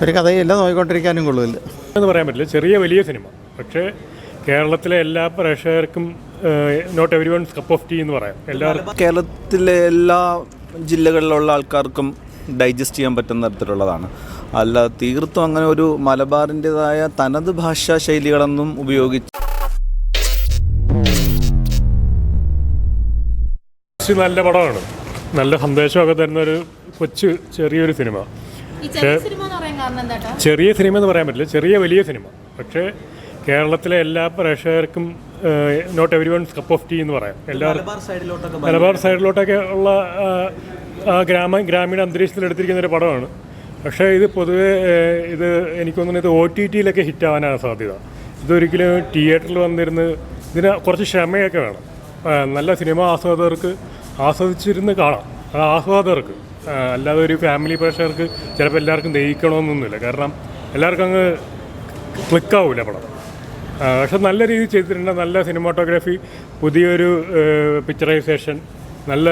ഒരു കഥയില്ല, നോക്കിക്കൊണ്ടിരിക്കാനും കൊള്ളില്ല എന്ന് പറയാൻ പറ്റില്ല. ചെറിയ വലിയ സിനിമ, പക്ഷേ കേരളത്തിലെ എല്ലാ പ്രേക്ഷകർക്കും not everyone's cup of tea എന്ന് പറയാം. എല്ലാവർക്കും കേരളത്തിലെ എല്ലാ ജില്ലകളിലുള്ള ആൾക്കാർക്കും ഡൈജസ്റ്റ് ചെയ്യാൻ പറ്റുന്ന തരത്തിലുള്ളതാണ്. അല്ല തീർത്തും അങ്ങനെ ഒരു മലബാറിൻ്റെതായ തനത് ഭാഷാ ശൈലികളൊന്നും ഉപയോഗിച്ച് നല്ല പടമാണ്. നല്ല സന്ദേശമൊക്കെ തരുന്നൊരു ചെറിയൊരു സിനിമ. ചെറിയ സിനിമ എന്ന് പറയാൻ പറ്റില്ല, ചെറിയ വലിയ സിനിമ, പക്ഷേ കേരളത്തിലെ എല്ലാ പ്രേക്ഷകർക്കും not everyone's cup of tea എന്ന് പറയാം. മലബാർ സൈഡിലോട്ടൊക്കെ ഉള്ള ഗ്രാമീണ അന്തരീക്ഷത്തിൽ എടുത്തിരിക്കുന്നൊരു പടമാണ്. പക്ഷേ ഇത് പൊതുവേ എനിക്ക് തോന്നുന്നു ഇത് OTT ഹിറ്റാവാനാണ് സാധ്യത. ഇതൊരിക്കലും തിയേറ്ററിൽ വന്നിരുന്ന് ഇതിന് കുറച്ച് ക്ഷമയൊക്കെ വേണം. നല്ല സിനിമ ആസ്വദിച്ചിരുന്ന് കാണാം, അത് ആസ്വാദകർക്ക്. അല്ലാതെ ഒരു ഫാമിലി പ്രേക്ഷകർക്ക് ചിലപ്പോൾ എല്ലാവർക്കും ദഹിക്കണമെന്നൊന്നുമില്ല, കാരണം എല്ലാവർക്കും അങ്ങ് ക്ലിക്കാവില്ല പടം. പക്ഷെ നല്ല രീതിയിൽ ചെയ്തിട്ടുണ്ട്. നല്ല സിനിമാറ്റോഗ്രാഫി, പുതിയൊരു പിക്ചറൈസേഷൻ, നല്ല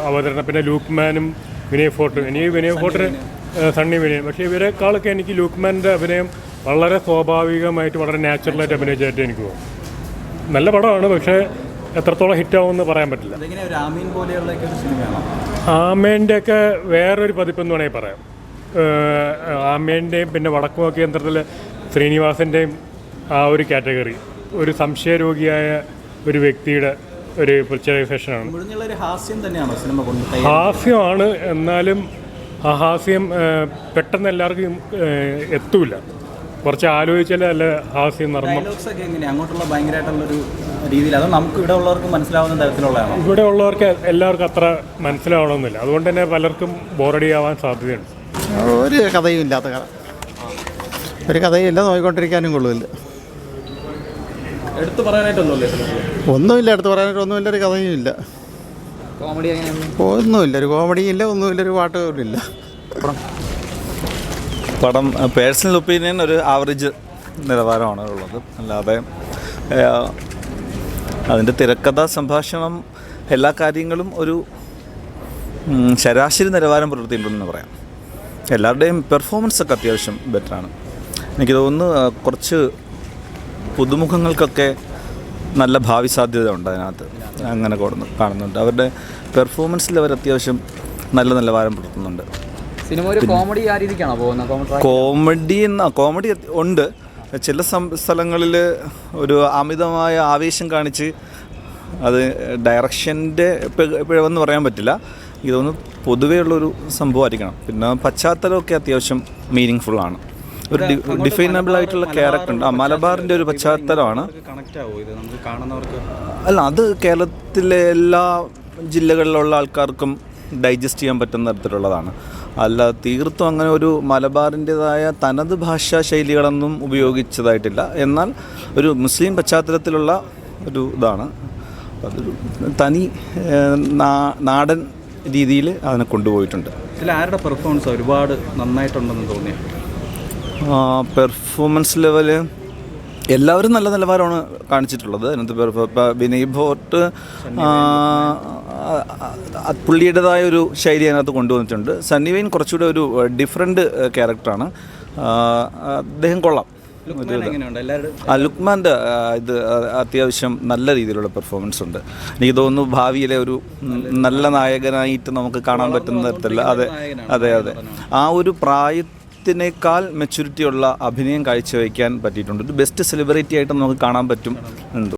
അവതരണം. പിന്നെ ലൂക്ക്മാനും വിനയ് ഫോർട്ടിന് സണ്ണി വിനയൻ. പക്ഷേ ഇവരെക്കാളൊക്കെ എനിക്ക് ലൂക്ക്മാൻ്റെ അഭിനയം വളരെ സ്വാഭാവികമായിട്ട് വളരെ നാച്ചുറലായിട്ട് അഭിനയിച്ചായിട്ട് എനിക്ക് തോന്നുന്നു. നല്ല പടമാണ്, പക്ഷേ എത്രത്തോളം ഹിറ്റാവുമെന്ന് പറയാൻ പറ്റില്ല. ആമേൻ്റെയൊക്കെ വേറൊരു പതിപ്പെന്ന് വേണമെങ്കിൽ പറയാം. ആമേൻ്റെയും പിന്നെ വടക്കുനോക്കി യന്ത്രത്തിലെ ശ്രീനിവാസൻ്റെയും ആ ഒരു കാറ്റഗറി, ഒരു സംശയരോഗിയായ ഒരു വ്യക്തിയുടെ ഒരു പിക്ചറൈസേഷനാണ്. ഹാസ്യമാണ്, എന്നാലും ആ ഹാസ്യം പെട്ടെന്ന് എല്ലാവർക്കും എത്തൂല. കുറച്ച് ആലോചിച്ചാൽ അല്ല ഹാസ്യം നർമ്മം. ഇവിടെ ഉള്ളവർക്ക് എല്ലാവർക്കും അത്ര മനസ്സിലാവണമെന്നില്ല, അതുകൊണ്ട് തന്നെ പലർക്കും ബോറടി ആവാൻ സാധ്യതയുണ്ട്. ഒരു കഥയും ഇല്ലാത്ത കഥ, ഒരു കഥയില്ല, നോക്കിക്കൊണ്ടിരിക്കാനും കൊള്ളില്ല. ഒന്നുമില്ല, എടുത്തു പറയാനായിട്ട് ഒന്നുമില്ല, ഒരു കഥയും ഇല്ല, ഒന്നുമില്ല, ഒരു കോമഡിയും ഇല്ല, ഒന്നുമില്ല, ഒരു പാട്ട് പോലും ഇല്ല. പടം പേഴ്സണൽ ഒപ്പീനിയൻ ഒരു ആവറേജ് നിലവാരമാണ് ഉള്ളത്. അല്ലാതെ അതിൻ്റെ തിരക്കഥ, സംഭാഷണം, എല്ലാ കാര്യങ്ങളും ഒരു ശരാശരി നിലവാരം പുലർത്തിയിട്ടുണ്ടെന്ന് പറയാം. എല്ലാവരുടെയും പെർഫോമൻസൊക്കെ അത്യാവശ്യം ബെറ്ററാണ്. എനിക്ക് തോന്നുന്നു കുറച്ച് പുതുമുഖങ്ങൾക്കൊക്കെ നല്ല ഭാവി സാധ്യത ഉണ്ട് അതിനകത്ത്. അങ്ങനെ കാണുന്നുണ്ട്. അവരുടെ പെർഫോമൻസിൽ അവർ അത്യാവശ്യം നല്ല നിലവാരം പുലർത്തുന്നുണ്ട്. സിനിമ ഒരു കോമഡി ആ രീതിക്കാണോ പോകുന്നത്? കോമഡി ഉണ്ട്. ചില സ്ഥലങ്ങളിൽ ഒരു അമിതമായ ആവേശം കാണിച്ച് അത് ഡയറക്ഷൻ്റെ പിഴവെന്ന് പറയാൻ പറ്റില്ല. ഇതൊന്ന് പൊതുവേ ഉള്ളൊരു സംഭവമായിരിക്കണം. പിന്നെ പശ്ചാത്തലമൊക്കെ അത്യാവശ്യം മീനിങ് ഫുള്ളാണ്. ഒരു ഡിഫൈനബിൾ ആയിട്ടുള്ള ക്യാരക്ടർ ഉണ്ട്. മലബാറിൻ്റെ ഒരു പശ്ചാത്തലമാണ്. അല്ല, അത് കേരളത്തിലെ എല്ലാ ജില്ലകളിലുള്ള ആൾക്കാർക്കും ഡൈജസ്റ്റ് ചെയ്യാൻ പറ്റുന്ന തരത്തിലുള്ളതാണ്. അല്ല തീർത്തും അങ്ങനെ ഒരു മലബാറിൻ്റെതായ തനത് ഭാഷാ ശൈലികളൊന്നും ഉപയോഗിച്ചതായിട്ടില്ല. എന്നാൽ ഒരു മുസ്ലിം പശ്ചാത്തലത്തിലുള്ള ഒരു ഇതാണ്. അതൊരു തനി നാടൻ രീതിയിൽ അതിനെ കൊണ്ടുപോയിട്ടുണ്ട്. ആരുടെ പെർഫോമൻസ് ഒരുപാട് നന്നായിട്ടുണ്ടെന്ന് തോന്നിയ പെർഫോമൻസ് ലെവല് എല്ലാവരും നല്ല നിലവാരമാണ് കാണിച്ചിട്ടുള്ളത്. അതിനകത്ത് വിനയ് ഫോർട്ട് പുള്ളിയുടേതായ ഒരു ശൈലി അതിനകത്ത് കൊണ്ടുവന്നിട്ടുണ്ട്. സണ്ണി വെയിൻ കുറച്ചുകൂടെ ഒരു ഡിഫറെൻറ്റ് ക്യാരക്ടറാണ്. അദ്ദേഹം കൊള്ളാം. ലുക്മാൻ്റെ ഇത് അത്യാവശ്യം നല്ല രീതിയിലുള്ള പെർഫോമൻസ് ഉണ്ട്. എനിക്ക് തോന്നുന്നു ഭാവിയിലെ ഒരു നല്ല നായകനായിട്ട് നമുക്ക് കാണാൻ പറ്റുന്ന തരത്തിലുള്ള അതെ ആ ഒരു പ്രായത്തിനേക്കാൾ മെച്യൂരിറ്റിയുള്ള അഭിനയം കാഴ്ചവെക്കാൻ പറ്റിയിട്ടുണ്ട്. ഒരു ബെസ്റ്റ് സെലിബ്രിറ്റി ആയിട്ട് നമുക്ക് കാണാൻ പറ്റും.